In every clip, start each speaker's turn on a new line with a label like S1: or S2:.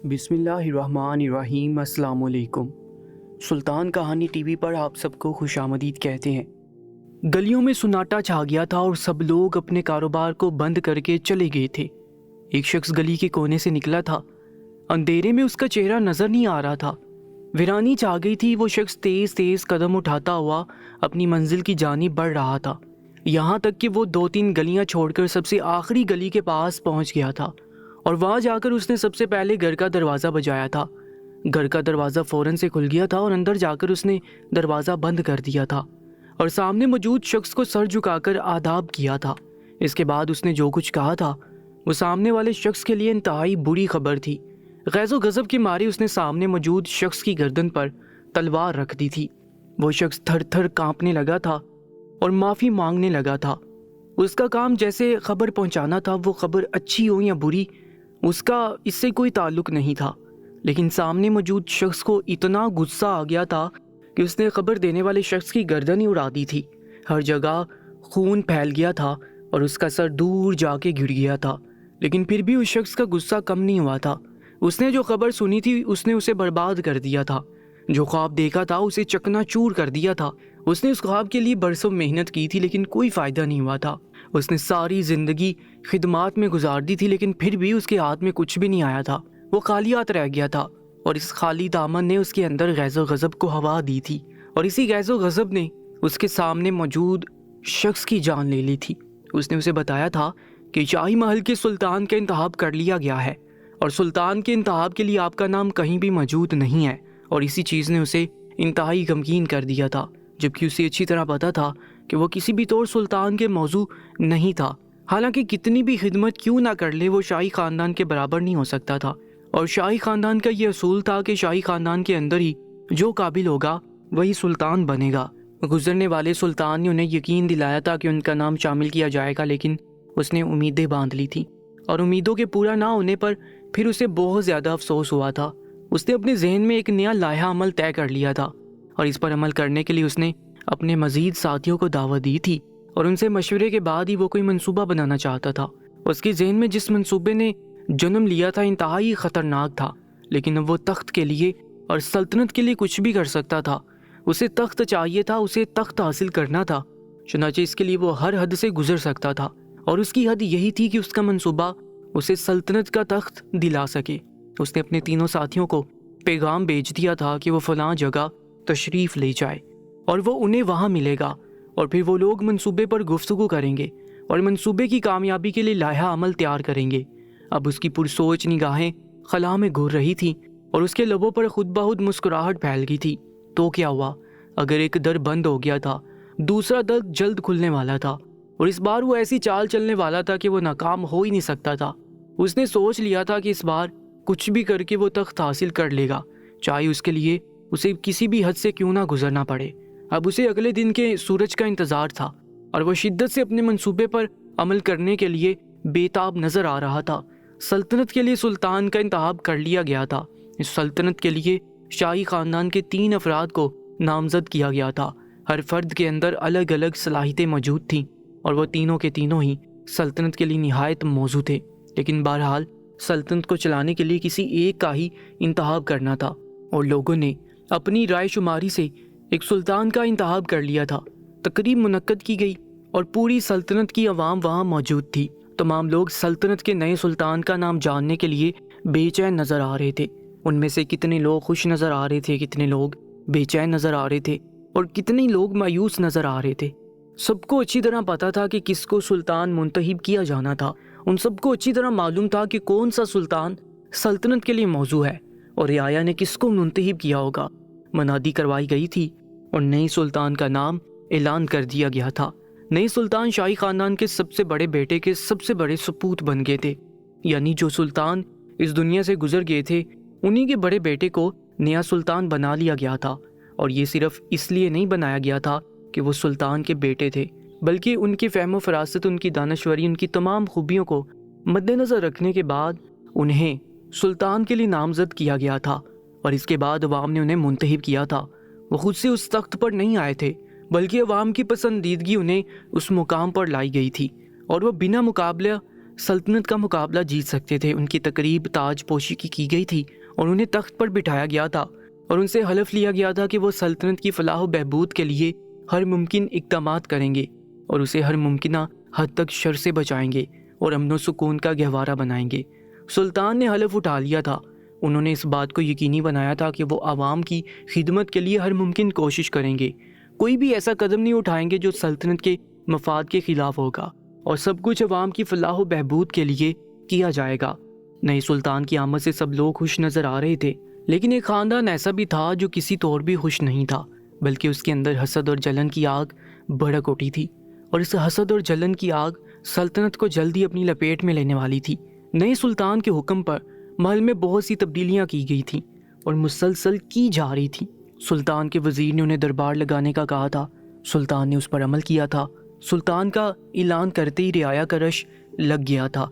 S1: بسم اللہ الرحمن الرحیم۔ السلام علیکم۔ سلطان کہانی ٹی وی پر آپ سب کو خوش آمدید کہتے ہیں۔ گلیوں میں سناٹا چھا گیا تھا اور سب لوگ اپنے کاروبار کو بند کر کے چلے گئے تھے۔ ایک شخص گلی کے کونے سے نکلا تھا۔ اندھیرے میں اس کا چہرہ نظر نہیں آ رہا تھا۔ ویرانی چھا گئی تھی۔ وہ شخص تیز تیز قدم اٹھاتا ہوا اپنی منزل کی جانب بڑھ رہا تھا، یہاں تک کہ وہ 2-3 گلیاں چھوڑ کر سب سے آخری گلی کے پاس پہنچ گیا تھا، اور وہاں جا کر اس نے سب سے پہلے گھر کا دروازہ بجایا تھا۔ گھر کا دروازہ فوراً سے کھل گیا تھا اور اندر جا کر اس نے دروازہ بند کر دیا تھا اور سامنے موجود شخص کو سر جھکا کر آداب کیا تھا۔ اس کے بعد اس نے جو کچھ کہا تھا وہ سامنے والے شخص کے لیے انتہائی بری خبر تھی۔ غیظ و غضب کے مارے اس نے سامنے موجود شخص کی گردن پر تلوار رکھ دی تھی۔ وہ شخص تھر تھر کانپنے لگا تھا اور معافی مانگنے لگا تھا۔ اس کا کام جیسے خبر پہنچانا تھا، وہ خبر اچھی ہو یا بری اس کا اس سے کوئی تعلق نہیں تھا، لیکن سامنے موجود شخص کو اتنا غصہ آ گیا تھا کہ اس نے خبر دینے والے شخص کی گردن ہی اڑا دی تھی۔ ہر جگہ خون پھیل گیا تھا اور اس کا سر دور جا کے گر گیا تھا، لیکن پھر بھی اس شخص کا غصہ کم نہیں ہوا تھا۔ اس نے جو خبر سنی تھی اس نے اسے برباد کر دیا تھا۔ جو خواب دیکھا تھا اسے چکنا چور کر دیا تھا۔ اس نے اس خواب کے لیے برسوں محنت کی تھی لیکن کوئی فائدہ نہیں ہوا تھا۔ اس نے ساری زندگی خدمات میں گزار دی تھی لیکن پھر بھی اس کے ہاتھ میں کچھ بھی نہیں آیا تھا۔ وہ خالی ہاتھ رہ گیا تھا اور اس خالی دامن نے اس کے اندر غیظ و غضب کو ہوا دی تھی، اور اسی غیظ و غضب نے اس کے سامنے موجود شخص کی جان لے لی تھی۔ اس نے اسے بتایا تھا کہ شاہی محل کے سلطان کا انتخاب کر لیا گیا ہے اور سلطان کے انتخاب کے لیے آپ کا نام کہیں بھی موجود نہیں ہے، اور اسی چیز نے اسے انتہائی غمگین کر دیا تھا، جبکہ اسے اچھی طرح پتا تھا کہ وہ کسی بھی طور سلطان کے موضوع نہیں تھا۔ حالانکہ کتنی بھی خدمت کیوں نہ کر لے وہ شاہی خاندان کے برابر نہیں ہو سکتا تھا، اور شاہی خاندان کا یہ اصول تھا کہ شاہی خاندان کے اندر ہی جو قابل ہوگا وہی سلطان بنے گا۔ گزرنے والے سلطان نے انہیں یقین دلایا تھا کہ ان کا نام شامل کیا جائے گا، لیکن اس نے امیدیں باندھ لی تھیں، اور امیدوں کے پورا نہ ہونے پر پھر اسے بہت زیادہ افسوس ہوا تھا۔ اس نے اپنے ذہن میں ایک نیا لائحہ عمل طے کر لیا تھا، اور اس پر عمل کرنے کے لیے اس نے اپنے مزید ساتھیوں کو دعوت دی تھی، اور ان سے مشورے کے بعد ہی وہ کوئی منصوبہ بنانا چاہتا تھا۔ اس کے ذہن میں جس منصوبے نے جنم لیا تھا انتہائی خطرناک تھا، لیکن اب وہ تخت کے لیے اور سلطنت کے لیے کچھ بھی کر سکتا تھا۔ اسے تخت چاہیے تھا، اسے تخت حاصل کرنا تھا، چنانچہ اس کے لیے وہ ہر حد سے گزر سکتا تھا، اور اس کی حد یہی تھی کہ اس کا منصوبہ اسے سلطنت کا تخت دلا سکے۔ اس نے اپنے تینوں ساتھیوں کو پیغام بھیج دیا تھا کہ وہ فلاں جگہ تشریف لے جائے اور وہ انہیں وہاں ملے گا، اور پھر وہ لوگ منصوبے پر گفتگو کریں گے اور منصوبے کی کامیابی کے لیے لائحہ عمل تیار کریں گے۔ اب اس کی پرسوچ نگاہیں خلا میں گھور رہی تھی اور اس کے لبوں پر خود بخود مسکراہٹ پھیل گئی تھی۔ تو کیا ہوا؟ اگر ایک در بند ہو گیا تھا، دوسرا در جلد کھلنے والا تھا، اور اس بار وہ ایسی چال چلنے والا تھا کہ وہ ناکام ہو ہی نہیں سکتا تھا۔ اس نے سوچ لیا تھا کہ اس بار کچھ بھی کر کے وہ تخت حاصل کر لے گا، چاہے اس کے لیے اسے کسی بھی حد سے کیوں نہ گزرنا پڑے۔ اب اسے اگلے دن کے سورج کا انتظار تھا، اور وہ شدت سے اپنے منصوبے پر عمل کرنے کے لیے بے تاب نظر آ رہا تھا۔ سلطنت کے لیے سلطان کا انتخاب کر لیا گیا تھا۔ اس سلطنت کے لیے شاہی خاندان کے 3 افراد کو نامزد کیا گیا تھا۔ ہر فرد کے اندر الگ الگ صلاحیتیں موجود تھیں، اور وہ تینوں کے تینوں ہی سلطنت کے لیے نہایت موزوں تھے، لیکن بہرحال سلطنت کو چلانے کے لیے کسی ایک کا ہی انتخاب کرنا تھا، اور لوگوں نے اپنی رائے شماری سے ایک سلطان کا انتخاب کر لیا تھا۔ تقریب منعقد کی گئی اور پوری سلطنت کی عوام وہاں موجود تھی۔ تمام لوگ سلطنت کے نئے سلطان کا نام جاننے کے لیے بے چین نظر آ رہے تھے۔ ان میں سے کتنے لوگ خوش نظر آ رہے تھے، کتنے لوگ بے چین نظر آ رہے تھے، اور کتنے لوگ مایوس نظر آ رہے تھے۔ سب کو اچھی طرح پتا تھا کہ کس کو سلطان منتخب کیا جانا تھا۔ ان سب کو اچھی طرح معلوم تھا کہ کون سا سلطان سلطنت کے لیے موزوں ہے اور رعایا نے کس کو منتخب کیا ہوگا۔ منادی کروائی گئی تھی اور نئے سلطان کا نام اعلان کر دیا گیا تھا۔ نئے سلطان شاہی خاندان کے سب سے بڑے بیٹے کے سب سے بڑے سپوت بن گئے تھے، یعنی جو سلطان اس دنیا سے گزر گئے تھے انہی کے بڑے بیٹے کو نیا سلطان بنا لیا گیا تھا، اور یہ صرف اس لیے نہیں بنایا گیا تھا کہ وہ سلطان کے بیٹے تھے، بلکہ ان کی فہم و فراست، ان کی دانشوری، ان کی تمام خوبیوں کو مد نظر رکھنے کے بعد انہیں سلطان کے لیے نامزد کیا گیا تھا، اور اس کے بعد عوام نے انہیں منتخب کیا تھا۔ وہ خود سے اس تخت پر نہیں آئے تھے، بلکہ عوام کی پسندیدگی انہیں اس مقام پر لائی گئی تھی، اور وہ بنا مقابلہ سلطنت کا مقابلہ جیت سکتے تھے۔ ان کی تقریب تاج پوشی کی گئی تھی اور انہیں تخت پر بٹھایا گیا تھا اور ان سے حلف لیا گیا تھا کہ وہ سلطنت کی فلاح و بہبود کے لیے ہر ممکن اقدامات کریں گے اور اسے ہر ممکنہ حد تک شر سے بچائیں گے اور امن و سکون کا گہوارہ بنائیں گے۔ سلطان نے حلف اٹھا لیا تھا۔ انہوں نے اس بات کو یقینی بنایا تھا کہ وہ عوام کی خدمت کے لیے ہر ممکن کوشش کریں گے، کوئی بھی ایسا قدم نہیں اٹھائیں گے جو سلطنت کے مفاد کے خلاف ہوگا، اور سب کچھ عوام کی فلاح و بہبود کے لیے کیا جائے گا۔ نئے سلطان کی آمد سے سب لوگ خوش نظر آ رہے تھے، لیکن ایک خاندان ایسا بھی تھا جو کسی طور بھی خوش نہیں تھا، بلکہ اس کے اندر حسد اور جلن کی آگ بھڑک اٹھی تھی، اور اس حسد اور جلن کی آگ سلطنت کو جلدی اپنی لپیٹ میں لینے والی تھی۔ نئے سلطان کے حکم پر محل میں بہت سی تبدیلیاں کی گئی تھیں اور مسلسل کی جا رہی تھیں۔ سلطان کے وزیر نے انہیں دربار لگانے کا کہا تھا، سلطان نے اس پر عمل کیا تھا۔ سلطان کا اعلان کرتے ہی رعایا کا رش لگ گیا تھا،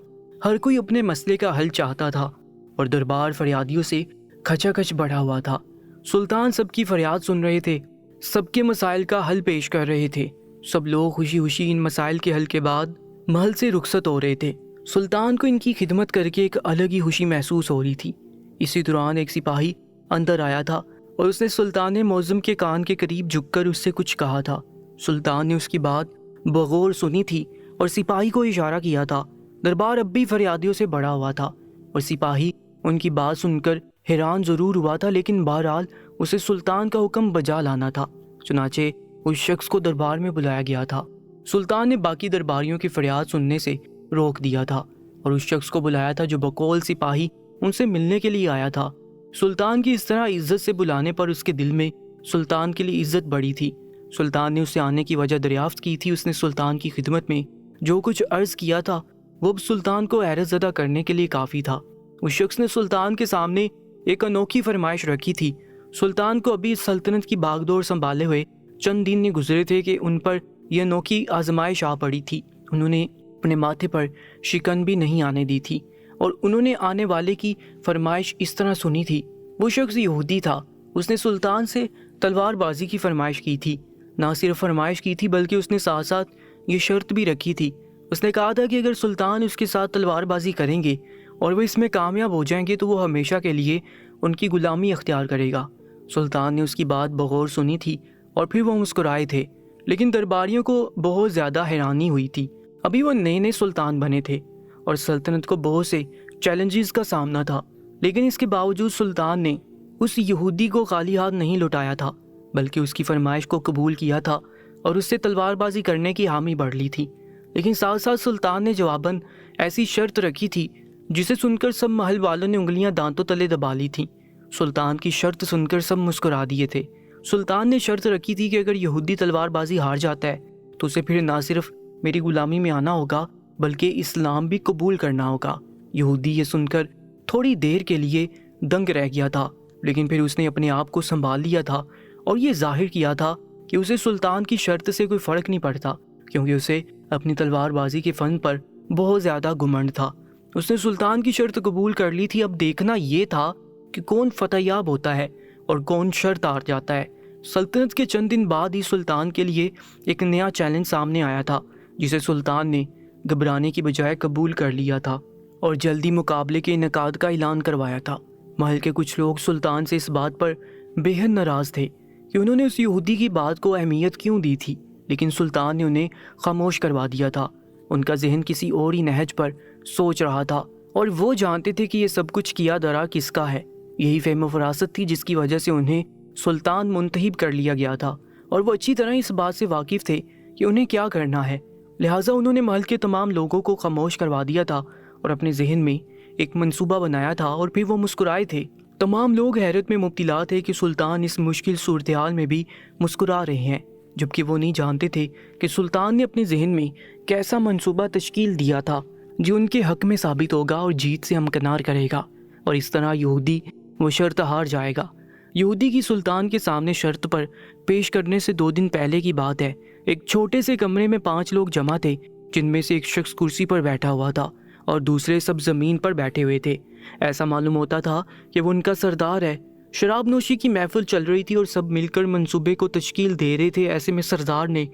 S1: ہر کوئی اپنے مسئلے کا حل چاہتا تھا اور دربار فریادیوں سے کھچا کھچ بڑھا ہوا تھا۔ سلطان سب کی فریاد سن رہے تھے، سب کے مسائل کا حل پیش کر رہے تھے۔ سب لوگ خوشی خوشی ان مسائل کے حل کے بعد محل سے رخصت ہو رہے تھے۔ سلطان کو ان کی خدمت کر کے ایک الگ ہی خوشی محسوس ہو رہی تھی۔ اسی دوران ایک سپاہی اندر آیا تھا اور اس نے سلطان معظم کے کان کے قریب جھک کر اس سے کچھ کہا تھا۔ سلطان نے اس کی بات بغور سنی تھی اور سپاہی کو اشارہ کیا تھا۔ دربار اب بھی فریادیوں سے بڑھا ہوا تھا اور سپاہی ان کی بات سن کر حیران ضرور ہوا تھا، لیکن بہرحال اسے سلطان کا حکم بجا لانا تھا۔ چنانچہ اس شخص کو دربار میں بلایا گیا تھا۔ سلطان نے باقی درباریوں کی فریاد سننے سے روک دیا تھا اور اس شخص کو بلایا تھا جو بقول سپاہی ان سے ملنے کے لیے آیا تھا۔ سلطان کی اس طرح عزت سے بلانے پر اس کے دل میں سلطان کے لیے عزت بڑھی تھی۔ سلطان نے اس سے آنے کی وجہ دریافت کی تھی۔ اس نے سلطان کی خدمت میں جو کچھ عرض کیا تھا وہ اب سلطان کو حیرت زدہ کرنے کے لیے کافی تھا۔ اس شخص نے سلطان کے سامنے ایک انوکھی فرمائش رکھی تھی۔ سلطان کو ابھی سلطنت کی باغ دور سنبھالے ہوئے چند دن نہیں گزرے تھے کہ ان پر یہ انوکھی آزمائش آ پڑی تھی۔ انہوں نے اپنے ماتھے پر شکن بھی نہیں آنے دی تھی اور انہوں نے آنے والے کی فرمائش اس طرح سنی تھی۔ وہ شخص یہودی تھا۔ اس نے سلطان سے تلوار بازی کی فرمائش کی تھی۔ نہ صرف فرمائش کی تھی بلکہ اس نے ساتھ ساتھ یہ شرط بھی رکھی تھی۔ اس نے کہا تھا کہ اگر سلطان اس کے ساتھ تلوار بازی کریں گے اور وہ اس میں کامیاب ہو جائیں گے تو وہ ہمیشہ کے لیے ان کی غلامی اختیار کرے گا۔ سلطان نے اس کی بات بغور سنی تھی اور پھر وہ مسکرائے تھے، لیکن درباریوں کو بہت زیادہ حیرانی ہوئی تھی۔ ابھی وہ نئے نئے سلطان بنے تھے اور سلطنت کو بہت سے چیلنجز کا سامنا تھا، لیکن اس کے باوجود سلطان نے اس یہودی کو خالی ہاتھ نہیں لوٹایا تھا بلکہ اس کی فرمائش کو قبول کیا تھا اور اس سے تلوار بازی کرنے کی حامی بڑھ لی تھی۔ لیکن ساتھ ساتھ سلطان نے جواباً ایسی شرط رکھی تھی جسے سن کر سب محل والوں نے انگلیاں دانتوں تلے دبا لی تھیں۔ سلطان کی شرط سن کر سب مسکرا دیے تھے۔ سلطان نے شرط رکھی تھی کہ اگر یہودی تلوار بازی ہار جاتا ہے تو اسے پھر نہ صرف میری غلامی میں آنا ہوگا بلکہ اسلام بھی قبول کرنا ہوگا۔ یہودی یہ سن کر تھوڑی دیر کے لیے دنگ رہ گیا تھا، لیکن پھر اس نے اپنے آپ کو سنبھال لیا تھا اور یہ ظاہر کیا تھا کہ اسے سلطان کی شرط سے کوئی فرق نہیں پڑتا، کیونکہ اسے اپنی تلوار بازی کے فن پر بہت زیادہ گھمنڈ تھا۔ اس نے سلطان کی شرط قبول کر لی تھی۔ اب دیکھنا یہ تھا کہ کون فتح یاب ہوتا ہے اور کون شرط ہار جاتا ہے۔ سلطنت کے چند دن بعد ہی سلطان کے لیے ایک نیا چیلنج سامنے آیا تھا جسے سلطان نے گھبرانے کی بجائے قبول کر لیا تھا اور جلدی مقابلے کے انعقاد کا اعلان کروایا تھا۔ محل کے کچھ لوگ سلطان سے اس بات پر بے حد ناراض تھے کہ انہوں نے اس یہودی کی بات کو اہمیت کیوں دی تھی، لیکن سلطان نے انہیں خاموش کروا دیا تھا۔ ان کا ذہن کسی اور ہی نہج پر سوچ رہا تھا اور وہ جانتے تھے کہ یہ سب کچھ کیا درا کس کا ہے۔ یہی فہم و فراست تھی جس کی وجہ سے انہیں سلطان منتخب کر لیا گیا تھا اور وہ اچھی طرح اس بات سے واقف تھے کہ انہیں کیا کرنا ہے۔ لہٰذا انہوں نے محل کے تمام لوگوں کو خاموش کروا دیا تھا اور اپنے ذہن میں ایک منصوبہ بنایا تھا اور پھر وہ مسکرائے تھے۔ تمام لوگ حیرت میں مبتلا تھے کہ سلطان اس مشکل صورتحال میں بھی مسکرا رہے ہیں، جبکہ وہ نہیں جانتے تھے کہ سلطان نے اپنے ذہن میں کیسا منصوبہ تشکیل دیا تھا جو ان کے حق میں ثابت ہوگا اور جیت سے ہمکنار کرے گا، اور اس طرح یہودی وہ شرط ہار جائے گا۔ یہودی کی سلطان کے سامنے شرط پر پیش کرنے سے 2 دن پہلے کی بات ہے۔ ایک چھوٹے سے کمرے میں 5 لوگ جمع تھے، جن میں سے ایک شخص کرسی پر بیٹھا ہوا تھا اور دوسرے سب زمین پر بیٹھے ہوئے تھے۔ ایسا معلوم ہوتا تھا کہ وہ ان کا سردار ہے۔ شراب نوشی کی محفل چل رہی تھی اور سب مل کر منصوبے کو تشکیل دے رہے تھے۔ ایسے میں سردار نے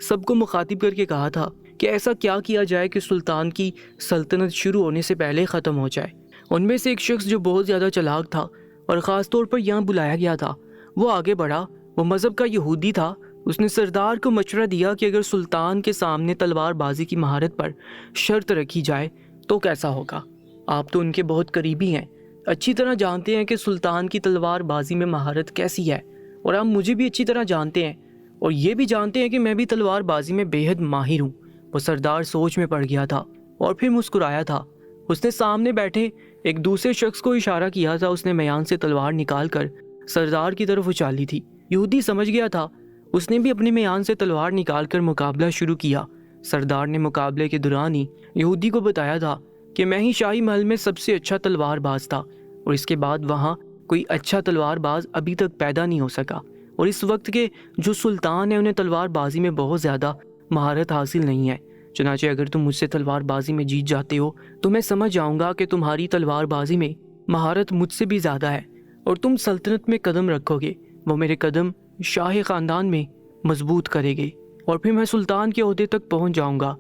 S1: سب کو مخاطب کر کے کہا تھا کہ ایسا کیا کیا جائے کہ سلطان کی سلطنت شروع ہونے سے پہلے ختم ہو جائے۔ ان میں سے ایک شخص جو بہت زیادہ چلاک تھا اور خاص طور پر یہاں بلایا گیا تھا، وہ آگے بڑھا۔ وہ مذہب کا یہودی تھا۔ اس نے سردار کو مشورہ دیا کہ اگر سلطان کے سامنے تلوار بازی کی مہارت پر شرط رکھی جائے تو کیسا ہوگا؟ آپ تو ان کے بہت قریبی ہیں، اچھی طرح جانتے ہیں کہ سلطان کی تلوار بازی میں مہارت کیسی ہے، اور آپ مجھے بھی اچھی طرح جانتے ہیں، اور یہ بھی جانتے ہیں کہ میں بھی تلوار بازی میں بے حد ماہر ہوں۔ وہ سردار سوچ میں پڑ گیا تھا اور پھر مسکرایا تھا۔ اس نے سامنے بیٹھے ایک دوسرے شخص کو اشارہ کیا تھا۔ اس نے میان سے تلوار نکال کر سردار کی طرف اچالی تھی۔ یہودی سمجھ گیا تھا۔ اس نے بھی اپنے میان سے تلوار نکال کر مقابلہ شروع کیا۔ سردار نے مقابلے کے دوران ہی یہودی کو بتایا تھا کہ میں ہی شاہی محل میں سب سے اچھا تلوار باز تھا، اور اس کے بعد وہاں کوئی اچھا تلوار باز ابھی تک پیدا نہیں ہو سکا، اور اس وقت کے جو سلطان ہیں انہیں تلوار بازی میں بہت زیادہ مہارت حاصل نہیں ہے۔ چنانچہ اگر تم مجھ سے تلوار بازی میں جیت جاتے ہو تو میں سمجھ جاؤں گا کہ تمہاری تلوار بازی میں مہارت مجھ سے بھی زیادہ ہے، اور تم سلطنت میں قدم رکھو گے، وہ میرے قدم شاہ خاندان میں مضبوط کرے گے، اور پھر میں سلطان کے عہدے تک پہنچ جاؤں گا۔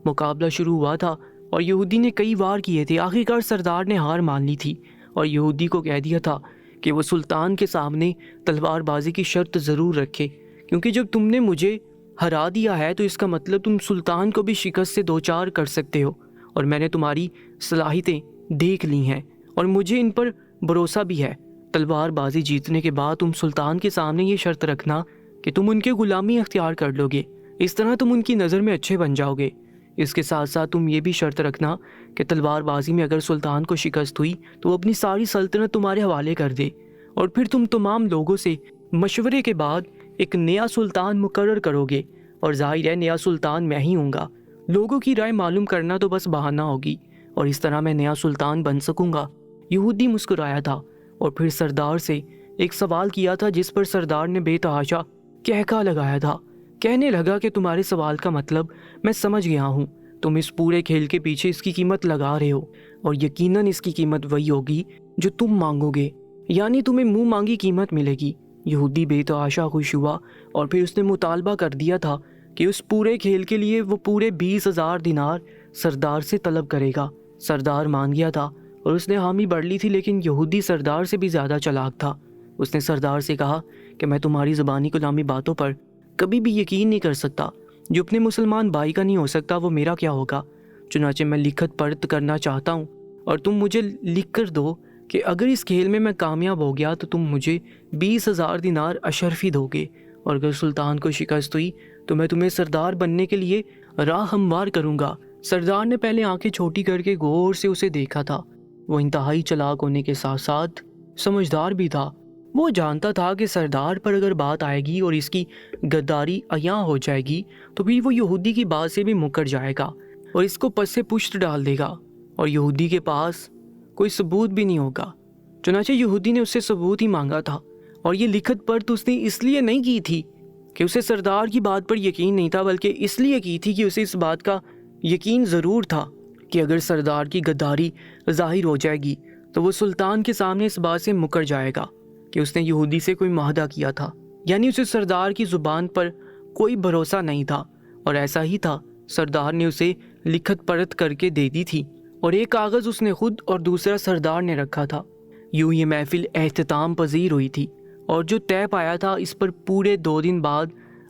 S1: مقابلہ شروع ہوا تھا اور یہودی نے کئی وار کیے تھے۔ آخرکار سردار نے ہار مان لی تھی اور یہودی کو کہہ دیا تھا کہ وہ سلطان کے سامنے تلوار بازی کی شرط ضرور رکھے، کیونکہ جب تم نے مجھے ہرا دیا ہے تو اس کا مطلب تم سلطان کو بھی شکست سے دوچار کر سکتے ہو، اور میں نے تمہاری صلاحیتیں دیکھ لی ہیں اور مجھے ان پر بھروسہ بھی ہے۔ تلوار بازی جیتنے کے بعد تم سلطان کے سامنے یہ شرط رکھنا کہ تم ان کے غلامی اختیار کر لو گے، اس طرح تم ان کی نظر میں اچھے بن جاؤ گے۔ اس کے ساتھ ساتھ تم یہ بھی شرط رکھنا کہ تلوار بازی میں اگر سلطان کو شکست ہوئی تو وہ اپنی ساری سلطنت تمہارے حوالے کر دے، اور پھر تم تمام لوگوں سے مشورے کے بعد ایک نیا سلطان مقرر کرو گے، اور ظاہر ہے نیا سلطان میں ہی ہوں گا۔ لوگوں کی رائے معلوم کرنا تو بس بہانہ ہوگی، اور اس طرح میں نیا سلطان بن سکوں گا۔ یہودی مسکرایا تھا اور پھر سردار سے ایک سوال کیا تھا، جس پر سردار نے بے تحاشا کہکا لگایا تھا۔ کہنے لگا کہ تمہارے سوال کا مطلب میں سمجھ گیا ہوں۔ تم اس پورے کھیل کے پیچھے اس کی قیمت لگا رہے ہو، اور یقیناً اس کی قیمت وہی ہوگی جو تم مانگو گے، یعنی تمہیں منہ مانگی قیمت ملے گی۔ یہودی بے تحاشا خوش ہوا اور پھر اس نے مطالبہ کر دیا تھا کہ اس پورے کھیل کے لیے وہ پورے 20,000 دینار سردار سے طلب کرے گا۔ سردار مان گیا تھا اور اس نے حامی بڑھ لی تھی، لیکن یہودی سردار سے بھی زیادہ چلاک تھا۔ اس نے سردار سے کہا کہ میں تمہاری زبانی کلامی باتوں پر کبھی بھی یقین نہیں کر سکتا۔ جو اپنے مسلمان بھائی کا نہیں ہو سکتا وہ میرا کیا ہوگا؟ چنانچہ میں لکھت پڑھت کرنا چاہتا ہوں، اور تم مجھے لکھ کر دو کہ اگر اس کھیل میں کامیاب ہو گیا تو تم مجھے 20,000 دینار اشرفی دو گے، اور اگر سلطان کو شکست ہوئی تو میں تمہیں سردار بننے کے لیے راہ ہموار کروں گا۔ سردار نے پہلے آنکھیں چھوٹی کر کے غور سے اسے دیکھا تھا۔ وہ انتہائی چلاک ہونے کے ساتھ ساتھ سمجھدار بھی تھا۔ وہ جانتا تھا کہ سردار پر اگر بات آئے گی اور اس کی غداری عیاں ہو جائے گی تو پھر وہ یہودی کی بات سے بھی مکر جائے گا اور اس کو پس سے پشت ڈال دے گا، اور یہودی کے پاس کوئی ثبوت بھی نہیں ہوگا۔ چنانچہ یہودی نے اس سے ثبوت ہی مانگا تھا، اور یہ لکھت پڑھت اس نے اس لیے نہیں کی تھی کہ اسے سردار کی بات پر یقین نہیں تھا، بلکہ اس لیے کی تھی کہ اسے اس بات کا یقین ضرور تھا کہ اگر سردار کی غداری ظاہر ہو جائے گی تو وہ سلطان کے سامنے اس بات سے مکر جائے گا کہ اس نے یہودی سے کوئی معاہدہ کیا تھا، یعنی اسے سردار کی زبان پر کوئی بھروسہ نہیں تھا۔ اور ایسا ہی تھا، سردار نے اسے لکھت پڑھت کر کے دے دی تھی، اور ایک کاغذ اس نے خود اور دوسرا سردار نے رکھا تھا۔ یوں یہ محفل اختتام پذیر ہوئی تھی، اور جو طے پایا تھا اس پر پورے 2 دن بعد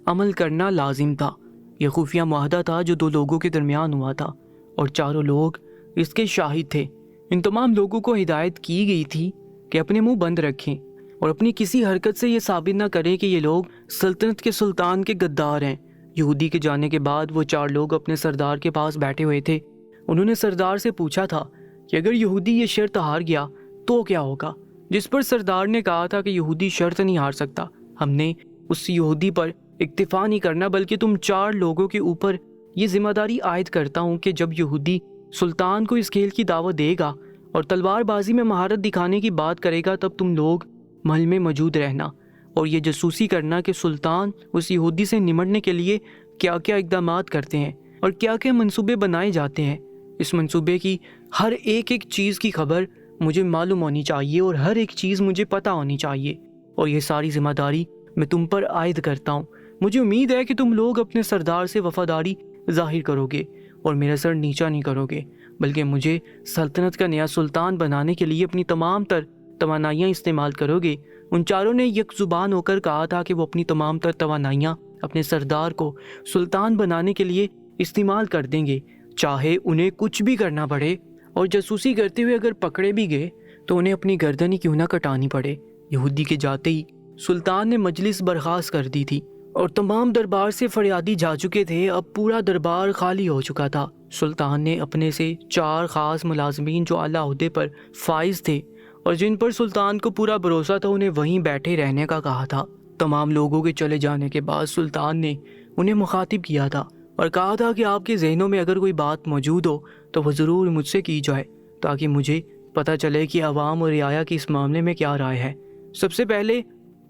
S1: عمل کرنا لازم تھا۔ یہ خفیہ معاہدہ تھا جو 2 لوگوں کے درمیان ہوا تھا، اور چاروں لوگ اس کے شاہد تھے۔ ان تمام لوگوں کو ہدایت کی گئی تھی کہ اپنے منہ بند رکھیں اور اپنی کسی حرکت سے یہ ثابت نہ کریں کہ یہ لوگ سلطنت کے سلطان کے غدار ہیں۔ یہودی کے جانے کے بعد وہ 4 لوگ اپنے سردار کے پاس بیٹھے ہوئے تھے۔ انہوں نے سردار سے پوچھا تھا کہ اگر یہودی یہ شرط ہار گیا تو کیا ہوگا، جس پر سردار نے کہا تھا کہ یہودی شرط نہیں ہار سکتا۔ ہم نے اس یہودی پر اکتفا نہیں کرنا، بلکہ تم 4 لوگوں کے اوپر یہ ذمہ داری عائد کرتا ہوں کہ جب یہودی سلطان کو اس کھیل کی دعوت دے گا اور تلوار بازی میں مہارت دکھانے کی بات کرے گا، تب تم لوگ محل میں موجود رہنا اور یہ جاسوسی کرنا کہ سلطان اس یہودی سے نمٹنے کے لیے کیا کیا اقدامات کرتے ہیں اور کیا کیا منصوبے بنائے جاتے ہیں۔ اس منصوبے کی ہر ایک چیز کی خبر مجھے معلوم ہونی چاہیے اور ہر ایک چیز مجھے پتہ ہونی چاہیے، اور یہ ساری ذمہ داری میں تم پر عائد کرتا ہوں۔ مجھے امید ہے کہ تم لوگ اپنے سردار سے وفاداری ظاہر کرو گے اور میرا سر نیچا نہیں کرو گے، بلکہ مجھے سلطنت کا نیا سلطان بنانے کے لیے اپنی تمام تر توانائیاں استعمال کرو گے۔ ان چاروں نے یک زبان ہو کر کہا تھا کہ وہ اپنی تمام تر توانائیاں اپنے سردار کو سلطان بنانے کے لیے استعمال کر دیں گے، چاہے انہیں کچھ بھی کرنا پڑے، اور جاسوسی کرتے ہوئے اگر پکڑے بھی گئے تو انہیں اپنی گردن ہی کیوں نہ کٹانی پڑے۔ یہودی کے جاتے ہی سلطان نے مجلس برخاست کر دی تھی اور تمام دربار سے فریادی جا چکے تھے۔ اب پورا دربار خالی ہو چکا تھا۔ سلطان نے اپنے سے 4 خاص ملازمین جو اعلیٰ عہدے پر فائز تھے اور جن پر سلطان کو پورا بھروسہ تھا، انہیں وہیں بیٹھے رہنے کا کہا تھا۔ تمام لوگوں کے چلے جانے کے بعد سلطان نے انہیں مخاطب کیا تھا اور کہا تھا کہ آپ کے ذہنوں میں اگر کوئی بات موجود ہو تو وہ ضرور مجھ سے کی جائے، تاکہ مجھے پتہ چلے کہ عوام اور رعایا کی اس معاملے میں کیا رائے ہے۔ سب سے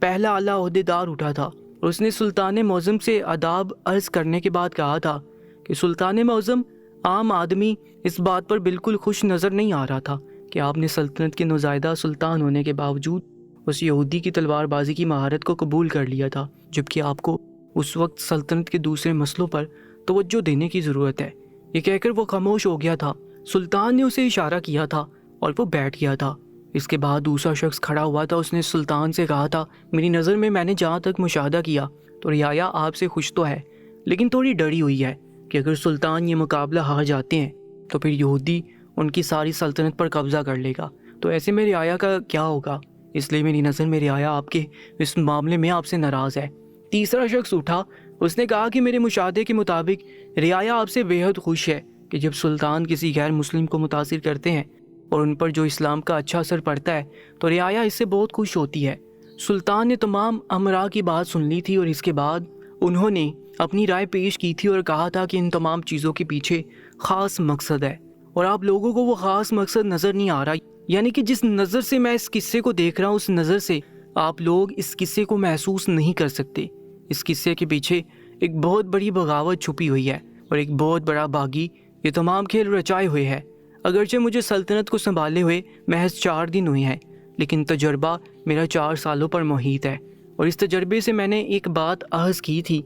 S1: پہلا اعلیٰ عہدیدار اٹھا تھا اور اس نے سلطان معظم سے آداب عرض کرنے کے بعد کہا تھا کہ سلطان معظم، عام آدمی اس بات پر بالکل خوش نظر نہیں آ رہا تھا کہ آپ نے سلطنت کے نوزائیدہ سلطان ہونے کے باوجود اس یہودی کی تلوار بازی کی مہارت کو قبول کر لیا تھا، جبکہ آپ کو اس وقت سلطنت کے دوسرے مسئلوں پر توجہ دینے کی ضرورت ہے۔ یہ کہہ کر وہ خاموش ہو گیا تھا۔ سلطان نے اسے اشارہ کیا تھا اور وہ بیٹھ گیا تھا۔ اس کے بعد دوسرا شخص کھڑا ہوا تھا۔ اس نے سلطان سے کہا تھا، میری نظر میں نے جہاں تک مشاہدہ کیا تو رعایا آپ سے خوش تو ہے، لیکن تھوڑی ڈری ہوئی ہے کہ اگر سلطان یہ مقابلہ ہار جاتے ہیں تو پھر یہودی ان کی ساری سلطنت پر قبضہ کر لے گا، تو ایسے میں رعایا کا کیا ہوگا؟ اس لیے میری نظر میں رعایا آپ کے اس معاملے میں آپ سے ناراض ہے۔ تیسرا شخص اٹھا۔ اس نے کہا کہ میرے مشاہدے کے مطابق رعایا آپ سے بےحد خوش ہے کہ جب سلطان کسی غیر مسلم کو متاثر کرتے ہیں اور ان پر جو اسلام کا اچھا اثر پڑتا ہے تو رعایا اس سے بہت خوش ہوتی ہے۔ سلطان نے تمام امراء کی بات سن لی تھی اور اس کے بعد انہوں نے اپنی رائے پیش کی تھی اور کہا تھا کہ ان تمام چیزوں کے پیچھے خاص مقصد ہے اور آپ لوگوں کو وہ خاص مقصد نظر نہیں آ رہا، یعنی کہ جس نظر سے میں اس قصے کو دیکھ رہا ہوں اس نظر سے آپ لوگ اس قصے کو محسوس نہیں کر سکتے۔ اس قصے کے پیچھے ایک بہت بڑی بغاوت چھپی ہوئی ہے اور ایک بہت بڑا باغی یہ تمام کھیل رچائے ہوئے ہے۔ اگرچہ مجھے سلطنت کو سنبھالے ہوئے محض 4 دن ہوئے ہیں، لیکن تجربہ میرا 4 سالوں پر محیط ہے، اور اس تجربے سے میں نے ایک بات اخذ کی تھی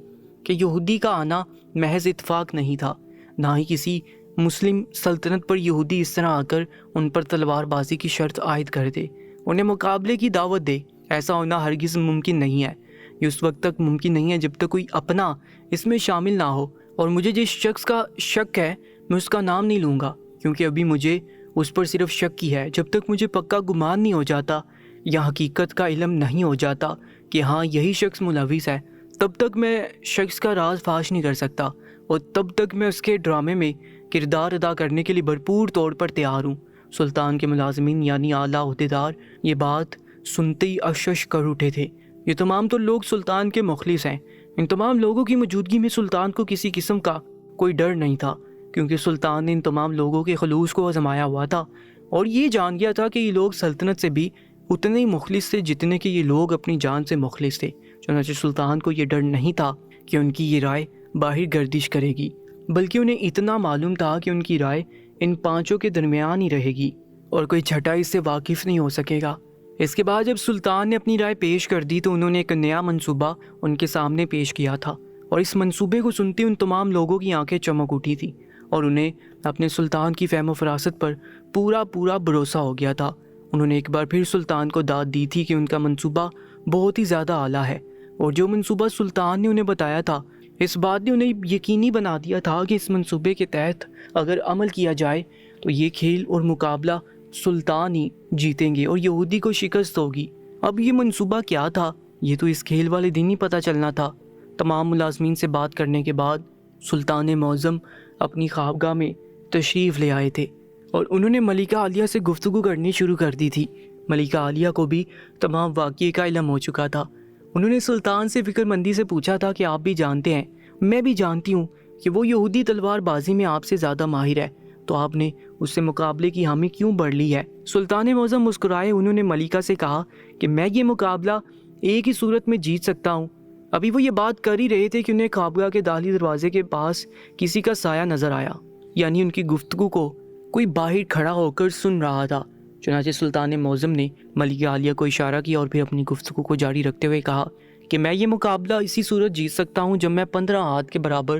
S1: کہ یہودی کا آنا محض اتفاق نہیں تھا، نہ ہی کسی مسلم سلطنت پر یہودی اس طرح آ کر ان پر تلوار بازی کی شرط عائد کر دے، انہیں مقابلے کی دعوت دے۔ ایسا ہونا ہرگز ممکن نہیں ہے۔ یہ اس وقت تک ممکن نہیں ہے جب تک کوئی اپنا اس میں شامل نہ ہو، اور مجھے جس شخص کا شک ہے میں اس کا نام نہیں لوں گا، کیونکہ ابھی مجھے اس پر صرف شک ہی ہے۔ جب تک مجھے پکا گمان نہیں ہو جاتا یا حقیقت کا علم نہیں ہو جاتا کہ ہاں یہی شخص ملوث ہے، تب تک میں شخص کا راز فاش نہیں کر سکتا، اور تب تک میں اس کے ڈرامے میں کردار ادا کرنے کے لیے بھرپور طور پر تیار ہوں۔ سلطان کے ملازمین یعنی اعلیٰ عہدیدار یہ بات سنتے ہی اشش کر اٹھے تھے۔ یہ تمام تو لوگ سلطان کے مخلص ہیں۔ ان تمام لوگوں کی موجودگی میں سلطان کو کسی قسم کا کوئی ڈر نہیں تھا، کیونکہ سلطان نے ان تمام لوگوں کے خلوص کو آزمایا ہوا تھا اور یہ جان گیا تھا کہ یہ لوگ سلطنت سے بھی اتنے ہی مخلص تھے جتنے کہ یہ لوگ اپنی جان سے مخلص تھے۔ چنانچہ سلطان کو یہ ڈر نہیں تھا کہ ان کی یہ رائے باہر گردش کرے گی، بلکہ انہیں اتنا معلوم تھا کہ ان کی رائے ان 5 کے درمیان ہی رہے گی اور کوئی چھٹا اس سے واقف نہیں ہو سکے گا۔ اس کے بعد جب سلطان نے اپنی رائے پیش کر دی تو انہوں نے ایک نیا منصوبہ ان کے سامنے پیش کیا تھا، اور اس منصوبے کو سنتے ان تمام لوگوں کی آنکھیں چمک اٹھی تھی اور انہیں اپنے سلطان کی فہم و فراست پر پورا بھروسہ ہو گیا تھا۔ انہوں نے ایک بار پھر سلطان کو داد دی تھی کہ ان کا منصوبہ بہت ہی زیادہ اعلیٰ ہے، اور جو منصوبہ سلطان نے انہیں بتایا تھا اس بات نے انہیں یقینی بنا دیا تھا کہ اس منصوبے کے تحت اگر عمل کیا جائے تو یہ کھیل اور مقابلہ سلطان ہی جیتیں گے اور یہودی کو شکست ہوگی۔ اب یہ منصوبہ کیا تھا یہ تو اس کھیل والے دن ہی پتہ چلنا تھا۔ تمام ملازمین سے بات کرنے کے بعد سلطان معظم اپنی خوابگاہ میں تشریف لے آئے تھے اور انہوں نے ملکہ عالیہ سے گفتگو کرنی شروع کر دی تھی۔ ملکہ عالیہ کو بھی تمام واقعے کا علم ہو چکا تھا۔ انہوں نے سلطان سے فکر مندی سے پوچھا تھا کہ آپ بھی جانتے ہیں، میں بھی جانتی ہوں کہ وہ یہودی تلوار بازی میں آپ سے زیادہ ماہر ہے، تو آپ نے اس سے مقابلے کی حامی کیوں بڑھ لی ہے؟ سلطان معظم مسکرائے۔ انہوں نے ملکہ سے کہا کہ میں یہ مقابلہ ایک ہی صورت میں جیت سکتا ہوں۔ ابھی وہ یہ بات کر ہی رہے تھے کہ انہیں خوابگاہ کے داخلی دروازے کے پاس کسی کا سایہ نظر آیا، یعنی ان کی گفتگو کو کوئی باہر کھڑا ہو کر سن رہا تھا۔ چنانچہ سلطان معظم نے ملکہ عالیہ کو اشارہ کیا اور پھر اپنی گفتگو کو جاری رکھتے ہوئے کہا کہ میں یہ مقابلہ اسی صورت جیت سکتا ہوں جب میں 15 ہاتھ کے برابر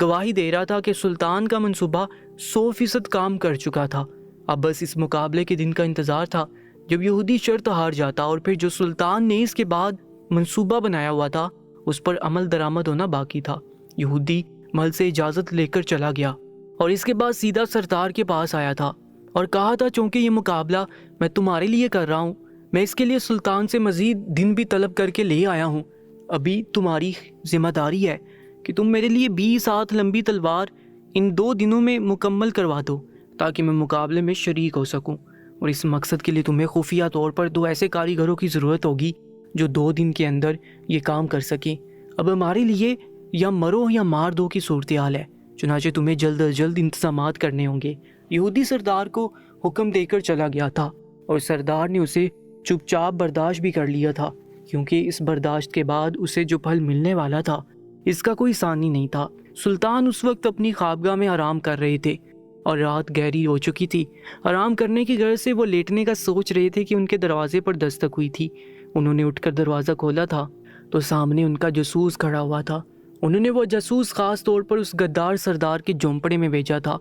S1: گواہی دے رہا تھا کہ سلطان کا منصوبہ 100% کام کر چکا تھا۔ اب بس اس مقابلے کے دن کا انتظار تھا جب یہودی شرط ہار جاتا اور پھر جو سلطان نے اس کے بعد منصوبہ بنایا ہوا تھا اس پر عمل درآمد ہونا باقی تھا۔ یہودی محل سے اجازت لے کر چلا گیا اور اس کے بعد سیدھا سردار کے پاس آیا تھا اور کہا تھا چونکہ یہ مقابلہ میں تمہارے لیے کر رہا ہوں، میں اس کے لیے سلطان سے مزید دن بھی طلب کر کے لے آیا ہوں۔ ابھی تمہاری ذمہ داری ہے کہ تم میرے لیے 20 ہاتھ لمبی تلوار ان 2 دنوں میں مکمل کروا دو تاکہ میں مقابلے میں شریک ہو سکوں، اور اس مقصد کے لیے تمہیں خفیہ طور پر 2 ایسے کاریگروں کی ضرورت ہوگی جو 2 دن کے اندر یہ کام کر سکیں۔ اب ہمارے لیے یا مرو یا مار دو کی صورتحال ہے، چنانچہ تمہیں جلد از جلد انتظامات کرنے ہوں گے۔ یہودی سردار کو حکم دے کر چلا گیا تھا اور سردار نے اسے چپ چاپ برداشت بھی کر لیا تھا، کیونکہ اس برداشت کے بعد اسے جو پھل ملنے والا تھا اس کا کوئی ثانی نہیں تھا۔ سلطان اس وقت اپنی خوابگاہ میں آرام کر رہے تھے اور رات گہری ہو چکی تھی۔ آرام کرنے کی غرض سے وہ لیٹنے کا سوچ رہے تھے کہ ان کے دروازے پر دستک ہوئی تھی۔ انہوں نے اٹھ کر دروازہ کھولا تھا تو سامنے ان کا جاسوس کھڑا ہوا تھا۔ انہوں نے وہ جاسوس خاص طور پر اس غدار سردار کے جھونپڑے میں بھیجا تھا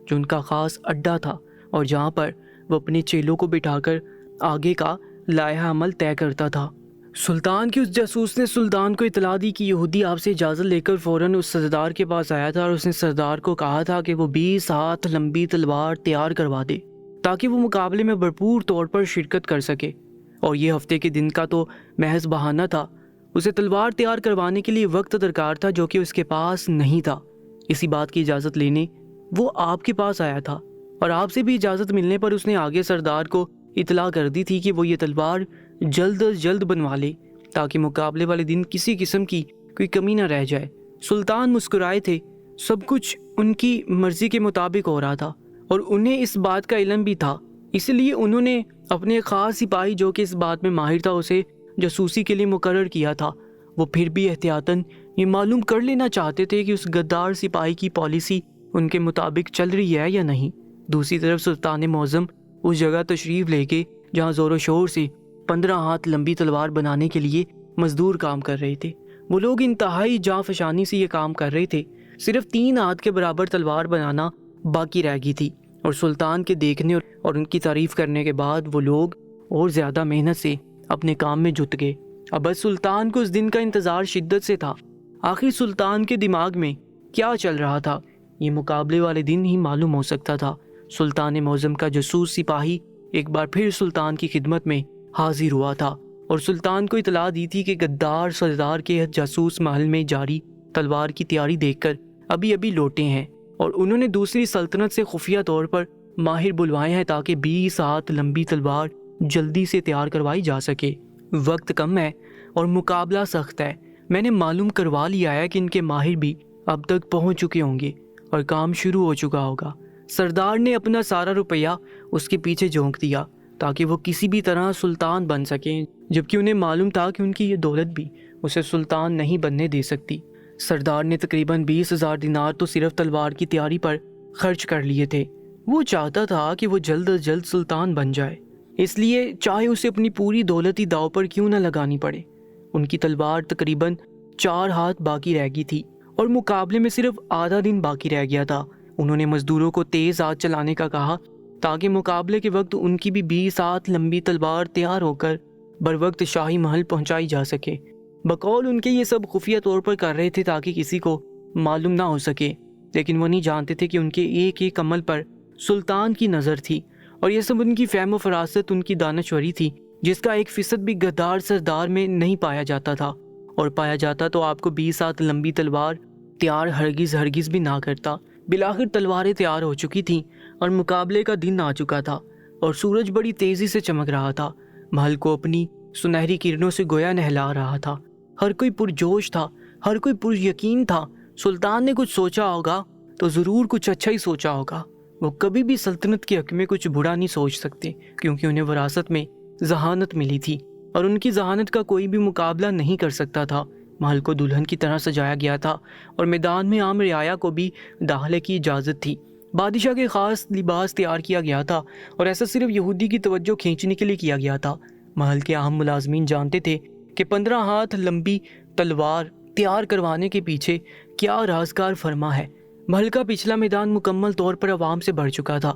S1: جو ان کا خاص اڈا تھا اور جہاں پر وہ اپنے چیلوں کو بٹھا کر آگے کا لائحہ عمل طے کرتا تھا۔ سلطان کے اس جاسوس نے سلطان کو اطلاع دی کہ یہودی آپ سے اجازت لے کر فوراً اس سردار کے پاس آیا تھا اور اس نے سردار کو کہا تھا کہ وہ 20 ہاتھ لمبی تلوار تیار کروا دے تاکہ وہ مقابلے میں بھرپور طور پر شرکت کر سکے، اور یہ ہفتے کے دن کا تو محض بہانہ تھا۔ اسے تلوار تیار کروانے کے لیے وقت درکار تھا جو کہ اس کے پاس نہیں تھا۔ اسی بات کی اجازت لینے وہ آپ کے پاس آیا تھا اور آپ سے بھی اجازت ملنے پر اس نے آگے سردار کو اطلاع کر دی تھی کہ وہ یہ تلوار جلد از جلد بنوا لے تاکہ مقابلے والے دن کسی قسم کی کوئی کمی نہ رہ جائے۔ سلطان مسکرائے تھے، سب کچھ ان کی مرضی کے مطابق ہو رہا تھا اور انہیں اس بات کا علم بھی تھا، اس لیے انہوں نے اپنے خاص سپاہی جو کہ اس بات میں ماہر تھا اسے جاسوسی کے لیے مقرر کیا تھا۔ وہ پھر بھی احتیاطاً یہ معلوم کر لینا چاہتے تھے کہ اس غدار سپاہی کی پالیسی ان کے مطابق چل رہی ہے یا نہیں۔ دوسری طرف سلطان معظم اس جگہ تشریف لے کے جہاں زور و شور سے 15 ہاتھ لمبی تلوار بنانے کے لیے مزدور کام کر رہے تھے۔ وہ لوگ انتہائی جاں فشانی سے یہ کام کر رہے تھے۔ صرف 3 ہاتھ کے برابر تلوار بنانا باقی رہ گئی تھی، اور سلطان کے دیکھنے اور ان کی تعریف کرنے کے بعد وہ لوگ اور زیادہ محنت سے اپنے کام میں جٹ گئے۔ اب بس سلطان کو اس دن کا انتظار شدت سے تھا۔ آخر سلطان کے دماغ میں کیا چل رہا تھا یہ مقابلے والے دن ہی معلوم ہو سکتا تھا۔ سلطان معظم کا جاسوس سپاہی ایک بار پھر سلطان کی خدمت میں حاضر ہوا تھا اور سلطان کو اطلاع دی تھی کہ غدار سردار کے جاسوس محل میں جاری تلوار کی تیاری دیکھ کر ابھی لوٹے ہیں، اور انہوں نے دوسری سلطنت سے خفیہ طور پر ماہر بلوائے ہیں تاکہ 20 ہاتھ لمبی تلوار جلدی سے تیار کروائی جا سکے۔ وقت کم ہے اور مقابلہ سخت ہے۔ میں نے معلوم کروا لیا ہے کہ ان کے ماہر بھی اب تک پہنچ چکے ہوں گے اور کام شروع ہو چکا ہوگا۔ سردار نے اپنا سارا روپیہ اس کے پیچھے جھونک دیا تاکہ وہ کسی بھی طرح سلطان بن سکیں، جبکہ انہیں معلوم تھا کہ ان کی یہ دولت بھی اسے سلطان نہیں بننے دے سکتی۔ سردار نے تقریباً 20,000 دینار تو صرف تلوار کی تیاری پر خرچ کر لیے تھے۔ وہ چاہتا تھا کہ وہ جلد از جلد سلطان بن جائے، اس لیے چاہے اسے اپنی پوری دولت ہی داؤ پر کیوں نہ لگانی پڑے۔ ان کی تلوار تقریباً 4 ہاتھ باقی رہ گئی تھی اور مقابلے میں صرف آدھا دن باقی رہ گیا تھا۔ انہوں نے مزدوروں کو تیز ہاتھ چلانے کا کہا تاکہ مقابلے کے وقت ان کی بھی 20 ہاتھ لمبی تلوار تیار ہو کر بروقت شاہی محل پہنچائی جا سکے۔ بقول ان کے یہ سب خفیہ طور پر کر رہے تھے تاکہ کسی کو معلوم نہ ہو سکے، لیکن وہ نہیں جانتے تھے کہ ان کے ایک ایک عمل پر سلطان کی نظر تھی، اور یہ سب ان کی فہم و فراست، ان کی دانشوری تھی جس کا 1% بھی غدار سردار میں نہیں پایا جاتا تھا، اور پایا جاتا تو آپ کو 20 ہاتھ لمبی تلوار تیار ہرگز بھی نہ کرتا۔ بالآخر تلواریں تیار ہو چکی تھیں اور مقابلے کا دن آ چکا تھا، اور سورج بڑی تیزی سے چمک رہا تھا، محل کو اپنی سنہری کرنوں سے گویا نہلا رہا تھا۔ ہر کوئی پرجوش تھا، ہر کوئی پر یقین تھا۔ سلطان نے کچھ سوچا ہوگا تو ضرور کچھ اچھا ہی سوچا ہوگا۔ وہ کبھی بھی سلطنت کے حق میں کچھ برا نہیں سوچ سکتے، کیونکہ انہیں وراثت میں ذہانت ملی تھی اور ان کی ذہانت کا کوئی بھی مقابلہ نہیں کر سکتا تھا۔ محل کو دلہن کی طرح سجایا گیا تھا اور میدان میں عام رعایا کو بھی داخلے کی اجازت تھی۔ بادشاہ کے خاص لباس تیار کیا گیا تھا اور ایسا صرف یہودی کی توجہ کھینچنے کے لیے کیا گیا تھا۔ محل کے اہم ملازمین جانتے تھے کہ 15 ہاتھ لمبی تلوار تیار کروانے کے پیچھے کیا رازگار فرما ہے۔ محل کا پچھلا میدان مکمل طور پر عوام سے بھر چکا تھا،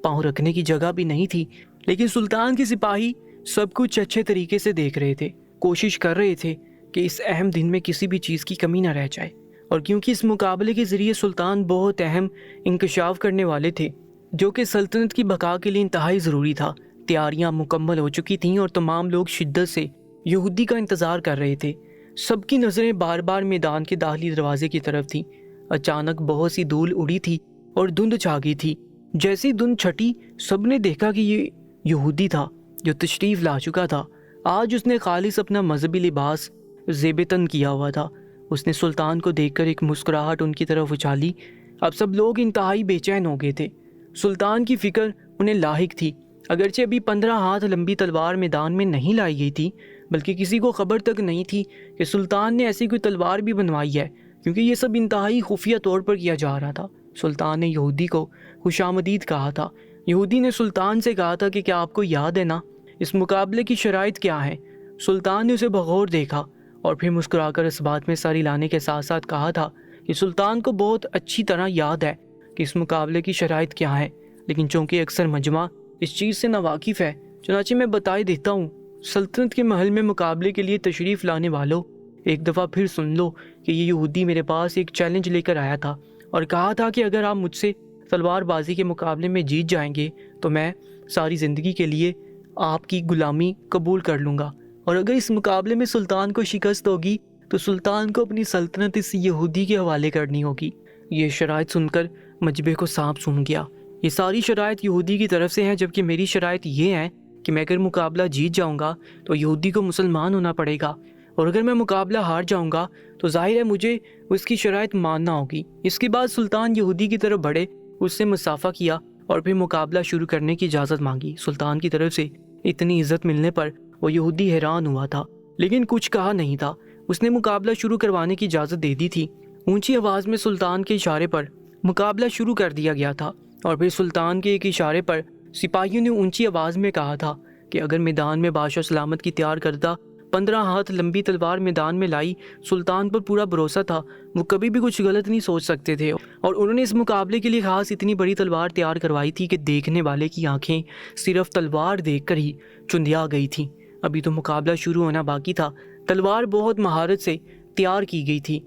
S1: پاؤں رکھنے کی جگہ بھی نہیں تھی، لیکن سلطان کے سپاہی سب کچھ اچھے طریقے سے دیکھ رہے تھے، کوشش کر رہے تھے کہ اس اہم دن میں کسی بھی چیز کی کمی نہ رہ جائے۔ اور کیونکہ اس مقابلے کے ذریعے سلطان بہت اہم انکشاف کرنے والے تھے جو کہ سلطنت کی بقا کے لیے انتہائی ضروری تھا، تیاریاں مکمل ہو چکی تھیں اور تمام لوگ شدت سے یہودی کا انتظار کر رہے تھے۔ سب کی نظریں بار بار میدان کے داخلی دروازے کی طرف تھیں۔ اچانک بہت سی دھول اڑی تھی اور دھند چھا گئی تھی۔ جیسے ہی دھند چھٹی، سب نے دیکھا کہ یہ یہودی تھا جو تشریف لا چکا تھا۔ آج اس نے خالص اپنا مذہبی لباس زیب تن کیا ہوا تھا۔ اس نے سلطان کو دیکھ کر ایک مسکراہٹ ان کی طرف اچھالی۔ اب سب لوگ انتہائی بے چین ہو گئے تھے۔ سلطان کی فکر انہیں لاحق تھی، اگرچہ ابھی 15 ہاتھ لمبی تلوار میدان میں نہیں لائی گئی تھی، بلکہ کسی کو خبر تک نہیں تھی کہ سلطان نے ایسی کوئی تلوار بھی بنوائی ہے، کیونکہ یہ سب انتہائی خفیہ طور پر کیا جا رہا تھا۔ سلطان نے یہودی کو خوش آمدید کہا تھا۔ یہودی نے سلطان سے کہا تھا کہ کیا آپ کو یاد ہے نا، اس مقابلے کی شرائط کیا ہیں؟ سلطان نے اسے بغور دیکھا اور پھر مسکرا کر اس بات میں ساری لانے کے ساتھ ساتھ کہا تھا کہ سلطان کو بہت اچھی طرح یاد ہے کہ اس مقابلے کی شرائط کیا ہیں، لیکن چونکہ اکثر مجمع اس چیز سے ناواقف ہے، چنانچہ میں بتائے دیتا ہوں۔ سلطنت کے محل میں مقابلے کے لیے تشریف لانے والوں، ایک دفعہ پھر سن لو کہ یہ یہودی میرے پاس ایک چیلنج لے کر آیا تھا اور کہا تھا کہ اگر آپ مجھ سے تلوار بازی کے مقابلے میں جیت جائیں گے تو میں ساری زندگی کے لیے آپ کی غلامی قبول کر لوں گا، اور اگر اس مقابلے میں سلطان کو شکست ہوگی تو سلطان کو اپنی سلطنت اس یہودی کے حوالے کرنی ہوگی۔ یہ شرائط سن کر مجبے کو سانپ سون گیا۔ یہ ساری شرائط یہودی کی طرف سے ہیں، جبکہ میری شرائط یہ ہیں کہ میں اگر مقابلہ جیت جاؤں گا تو یہودی کو مسلمان ہونا پڑے گا، اور اگر میں مقابلہ ہار جاؤں گا تو ظاہر ہے مجھے اس کی شرائط ماننا ہوگی۔ اس کے بعد سلطان یہودی کی طرف بڑھے، اس سے مصافحہ کیا اور پھر مقابلہ شروع کرنے کی اجازت مانگی۔ سلطان کی طرف سے اتنی عزت ملنے پر وہ یہودی حیران ہوا تھا، لیکن کچھ کہا نہیں تھا۔ اس نے مقابلہ شروع کروانے کی اجازت دے دی تھی۔ اونچی آواز میں سلطان کے اشارے پر مقابلہ شروع کر دیا گیا تھا، اور پھر سلطان کے ایک اشارے پر سپاہیوں نے اونچی آواز میں کہا تھا کہ اگر میدان میں بادشاہ سلامت کی تیار کردہ 15 ہاتھ لمبی تلوار میدان میں لائی، سلطان پر پورا بھروسہ تھا، وہ کبھی بھی کچھ غلط نہیں سوچ سکتے تھے، اور انہوں نے اس مقابلے کے لیے خاص اتنی بڑی تلوار تیار کروائی تھی کہ دیکھنے والے کی آنکھیں صرف تلوار دیکھ کر ہی چندیا گئی تھیں۔ ابھی تو مقابلہ شروع ہونا باقی تھا۔ تلوار بہت مہارت سے تیار کی گئی تھی،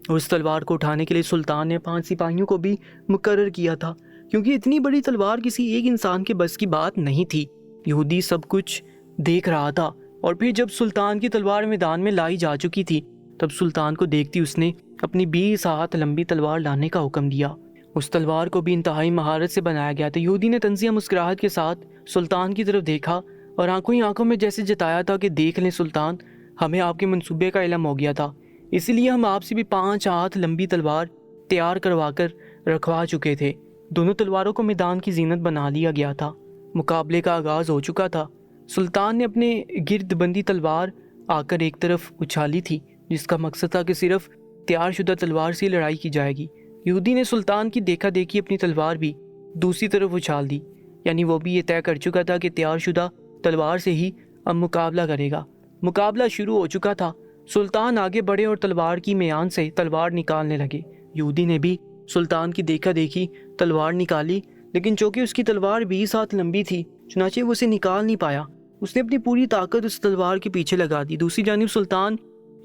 S1: اور اس تلوار کو اٹھانے کے لیے سلطان نے 5 سپاہیوں کو بھی مقرر کیا تھا، کیونکہ اتنی بڑی تلوار کسی ایک انسان کے بس کی بات نہیں تھی۔ یہودی سب کچھ دیکھ رہا تھا، اور پھر جب سلطان کی تلوار میدان میں لائی جا چکی تھی، تب سلطان کو دیکھتی اس نے اپنی 20 ہاتھ لمبی تلوار لانے کا حکم دیا۔ اس تلوار کو بھی انتہائی مہارت سے بنایا گیا تھا۔ یہودی نے طنزیہ مسکراہٹ کے ساتھ سلطان کی طرف دیکھا اور آنکھوں ہی آنکھوں میں جیسے جتایا تھا کہ دیکھ لیں سلطان، ہمیں آپ کے منصوبے کا علم ہو گیا تھا، اسی لیے ہم آپ سے بھی 5 ہاتھ لمبی تلوار تیار کروا کر رکھوا چکے تھے۔ دونوں تلواروں کو میدان کی زینت بنا لیا گیا تھا۔ مقابلے کا آغاز ہو چکا تھا۔ سلطان نے اپنے گرد بندی تلوار آ کر ایک طرف اچھالی تھی، جس کا مقصد تھا کہ صرف تیار شدہ تلوار سے لڑائی کی جائے گی۔ یہودی نے سلطان کی دیکھا دیکھی اپنی تلوار بھی دوسری طرف اچھال دی، یعنی وہ بھی یہ طے کر چکا تھا کہ تیار شدہ تلوار سے ہی اب مقابلہ کرے گا۔ مقابلہ شروع ہو چکا تھا۔ سلطان آگے بڑھے اور تلوار کی میان سے تلوار نکالنے لگے۔ یہودی نے بھی سلطان کی دیکھا دیکھی تلوار نکالی، لیکن چونکہ اس کی تلوار 20 ہاتھ لمبی تھی، چنانچہ وہ اسے نکال نہیں پایا۔ اس نے اپنی پوری طاقت اس تلوار کے پیچھے لگا دی۔ دوسری جانب سلطان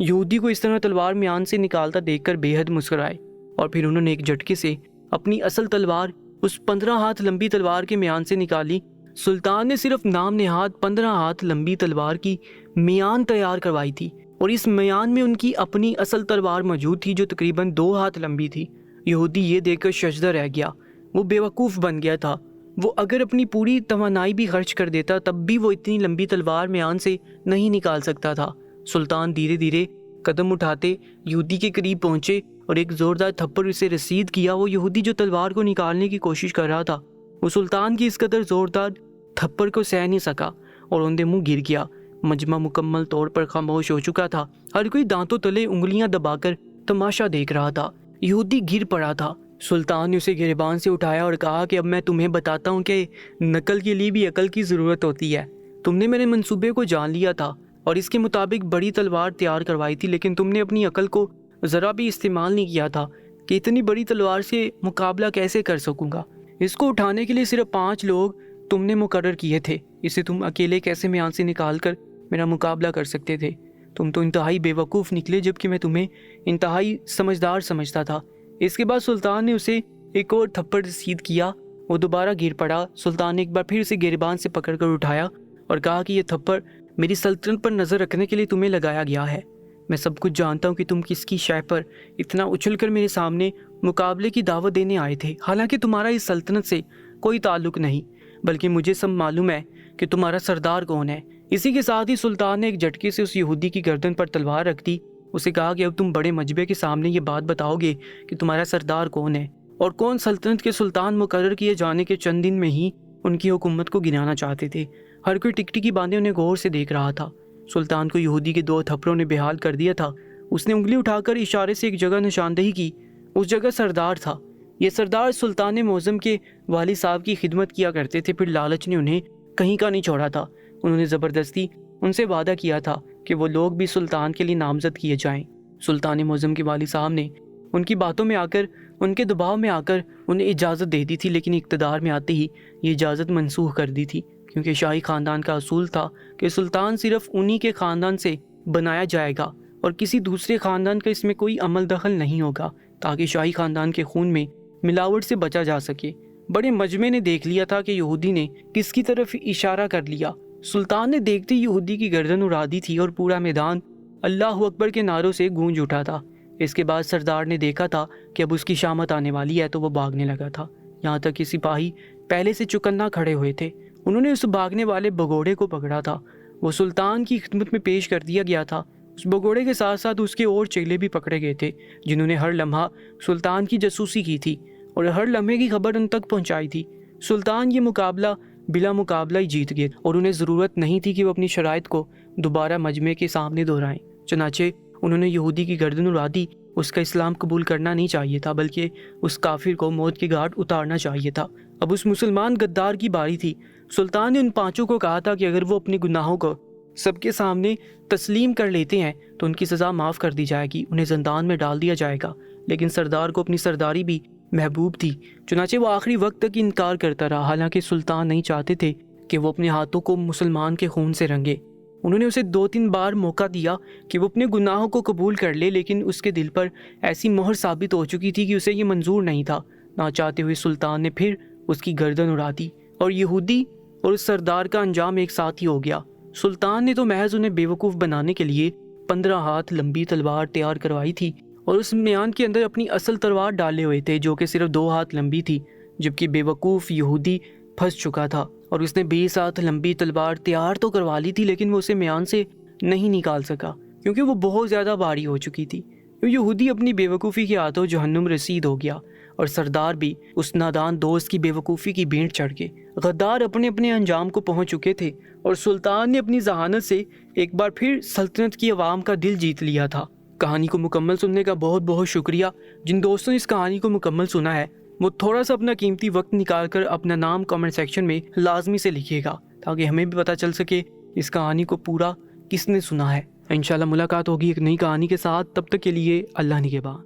S1: یہودی کو اس طرح تلوار میان سے نکالتا دیکھ کر بے حد مسکرائے، اور پھر انہوں نے ایک جھٹکے سے اپنی اصل تلوار اس 15 ہاتھ لمبی تلوار کے میان سے نکالی۔ سلطان نے صرف نام نہاد 15 ہاتھ لمبی تلوار کی میان تیار کروائی تھی، اور اس میان میں ان کی اپنی اصل تلوار موجود تھی جو تقریباً 2 ہاتھ لمبی تھی۔ یہودی یہ دیکھ کر ششدر رہ گیا، وہ بے وقوف بن گیا تھا۔ وہ اگر اپنی پوری توانائی بھی خرچ کر دیتا تب بھی وہ اتنی لمبی تلوار میان سے نہیں نکال سکتا تھا۔ سلطان دھیرے دھیرے قدم اٹھاتے یہودی کے قریب پہنچے اور ایک زوردار تھپڑ اسے رسید کیا۔ وہ یہودی جو تلوار کو نکالنے کی کوشش کر رہا تھا، وہ سلطان کی اس قدر زوردار تھپڑ کو سہ نہیں سکا اور اوندے منہ گر گیا۔ مجمع مکمل طور پر خاموش ہو چکا تھا، ہر کوئی دانتوں تلے انگلیاں دبا کر تماشا دیکھ رہا تھا۔ یہودی گر پڑا تھا۔ سلطان نے اسے گریبان سے اٹھایا اور کہا کہ اب میں تمہیں بتاتا ہوں کہ نقل کے لیے بھی عقل کی ضرورت ہوتی ہے۔ تم نے میرے منصوبے کو جان لیا تھا اور اس کے مطابق بڑی تلوار تیار کروائی تھی، لیکن تم نے اپنی عقل کو ذرا بھی استعمال نہیں کیا تھا کہ اتنی بڑی تلوار سے مقابلہ کیسے کر سکوں گا۔ اس کو اٹھانے کے لیے صرف 5 لوگ تم نے مقرر کیے تھے، اسے تم اکیلے کیسے میان سے نکال کر میرا مقابلہ کر سکتے تھے؟ تم تو انتہائی بے وقوف نکلے، جبکہ میں تمہیں انتہائی سمجھدار سمجھتا تھا۔ اس کے بعد سلطان نے اسے ایک اور تھپڑ رسید کیا۔ وہ دوبارہ گر پڑا۔ سلطان نے ایک بار پھر اسے گریبان سے پکڑ کر اٹھایا اور کہا کہ یہ تھپڑ میری سلطنت پر نظر رکھنے کے لیے تمہیں لگایا گیا ہے۔ میں سب کچھ جانتا ہوں کہ تم کس کی شے پر اتنا اچھل کر میرے سامنے مقابلے کی دعوت دینے آئے تھے، حالانکہ تمہارا اس سلطنت سے کوئی تعلق نہیں، بلکہ مجھے سب معلوم ہے کہ تمہارا سردار کون ہے۔ اسی کے ساتھ ہی سلطان نے ایک جھٹکے سے اس یہودی کی گردن پر تلوار رکھ دی۔ اسے کہا کہ اب تم بڑے مجمع کے سامنے یہ بات بتاؤ گے کہ تمہارا سردار کون ہے اور کون سلطنت کے سلطان مقرر کیے جانے کے چند دن میں ہی ان کی حکومت کو گرانا چاہتے تھے۔ ہر کوئی ٹکٹکی باندھے انہیں غور سے دیکھ رہا تھا۔ سلطان کو یہودی کے 2 تھپڑوں نے بحال کر دیا تھا۔ اس نے انگلی اٹھا کر اشارے سے ایک جگہ نشاندہی کی۔ اس جگہ سردار تھا۔ یہ سردار سلطان معظم کے والد صاحب کی خدمت کیا کرتے تھے، پھر لالچ نے انہیں کہیں کا نہیں چھوڑا تھا۔ انہوں نے زبردستی ان سے وعدہ کیا تھا کہ وہ لوگ بھی سلطان کے لیے نامزد کیے جائیں۔ سلطان معظم کے والد صاحب نے ان کی باتوں میں آ کر، ان کے دباؤ میں آ کر انہیں اجازت دے دی تھی، لیکن اقتدار میں آتے ہی یہ اجازت منسوخ کر دی تھی، کیونکہ شاہی خاندان کا اصول تھا کہ سلطان صرف انہی کے خاندان سے بنایا جائے گا اور کسی دوسرے خاندان کا اس میں کوئی عمل دخل نہیں ہوگا، تاکہ شاہی خاندان کے خون میں ملاوٹ سے بچا جا سکے۔ بڑے مجمع نے دیکھ لیا تھا کہ یہودی نے کس کی طرف اشارہ کر لیا۔ سلطان نے دیکھتے یہودی کی گردن اڑا دی تھی اور پورا میدان اللہ اکبر کے نعروں سے گونج اٹھا تھا۔ اس کے بعد سردار نے دیکھا تھا کہ اب اس کی شامت آنے والی ہے، تو وہ بھاگنے لگا تھا، یہاں تک کہ سپاہی پہلے سے چوکنا کھڑے ہوئے تھے۔ انہوں نے اس بھاگنے والے بگوڑے کو پکڑا تھا۔ وہ سلطان کی خدمت میں پیش کر دیا گیا تھا۔ اس بگوڑے کے ساتھ ساتھ اس کے اور چیلے بھی پکڑے گئے تھے، جنہوں نے ہر لمحہ سلطان کی جاسوسی کی تھی اور ہر لمحے کی خبر ان تک پہنچائی تھی۔ سلطان یہ مقابلہ بلا مقابلہ ہی جیت گئے اور انہیں ضرورت نہیں تھی کہ وہ اپنی شرائط کو دوبارہ مجمع کے سامنے دہرائیں۔ چنانچہ انہوں نے یہودی کی گردن اڑا دی۔ اس کا اسلام قبول کرنا نہیں چاہیے تھا، بلکہ اس کافر کو موت کی گھاٹ اتارنا چاہیے تھا۔ اب اس مسلمان غدار کی باری تھی۔ سلطان نے ان 5 کو کہا تھا کہ اگر وہ اپنے گناہوں کو سب کے سامنے تسلیم کر لیتے ہیں تو ان کی سزا معاف کر دی جائے گی، انہیں زندان میں ڈال دیا جائے گا۔ لیکن سردار کو اپنی سرداری بھی محبوب تھی، چنانچہ وہ آخری وقت تک انکار کرتا رہا، حالانکہ سلطان نہیں چاہتے تھے کہ وہ اپنے ہاتھوں کو مسلمان کے خون سے رنگے۔ انہوں نے اسے 2-3 بار موقع دیا کہ وہ اپنے گناہوں کو قبول کر لے، لیکن اس کے دل پر ایسی مہر ثابت ہو چکی تھی کہ اسے یہ منظور نہیں تھا۔ نہ چاہتے ہوئے سلطان نے پھر اس کی گردن اڑا دی اور یہودی اور اس سردار کا انجام ایک ساتھ ہی ہو گیا۔ سلطان نے تو محض انہیں بیوقوف بنانے کے لیے 15 ہاتھ لمبی تلوار تیار کروائی تھی اور اس میان کے اندر اپنی اصل تلوار ڈالے ہوئے تھے، جو کہ صرف 2 ہاتھ لمبی تھی، جبکہ بیوقوف یہودی پھنس چکا تھا اور اس نے 20 ہاتھ لمبی تلوار تیار تو کروا لی تھی، لیکن وہ اسے میان سے نہیں نکال سکا کیونکہ وہ بہت زیادہ بھاری ہو چکی تھی۔ یہودی اپنی بیوقوفی کے ہاتھوں جہنم رسید ہو گیا اور سردار بھی اس نادان دوست کی بیوقوفی کی بھینٹ چڑھ گئے۔ غدار اپنے اپنے انجام کو پہنچ چکے تھے اور سلطان نے اپنی ذہانت سے ایک بار پھر سلطنت کی عوام کا دل جیت لیا تھا۔ کہانی کو مکمل سننے کا بہت بہت شکریہ۔ جن دوستوں نے اس کہانی کو مکمل سنا ہے وہ تھوڑا سا اپنا قیمتی وقت نکال کر اپنا نام کمنٹ سیکشن میں لازمی سے لکھیے گا، تاکہ ہمیں بھی پتہ چل سکے اس کہانی کو پورا کس نے سنا ہے۔ انشاءاللہ ملاقات ہوگی ایک نئی کہانی کے ساتھ، تب تک کے لیے اللہ نگہبان۔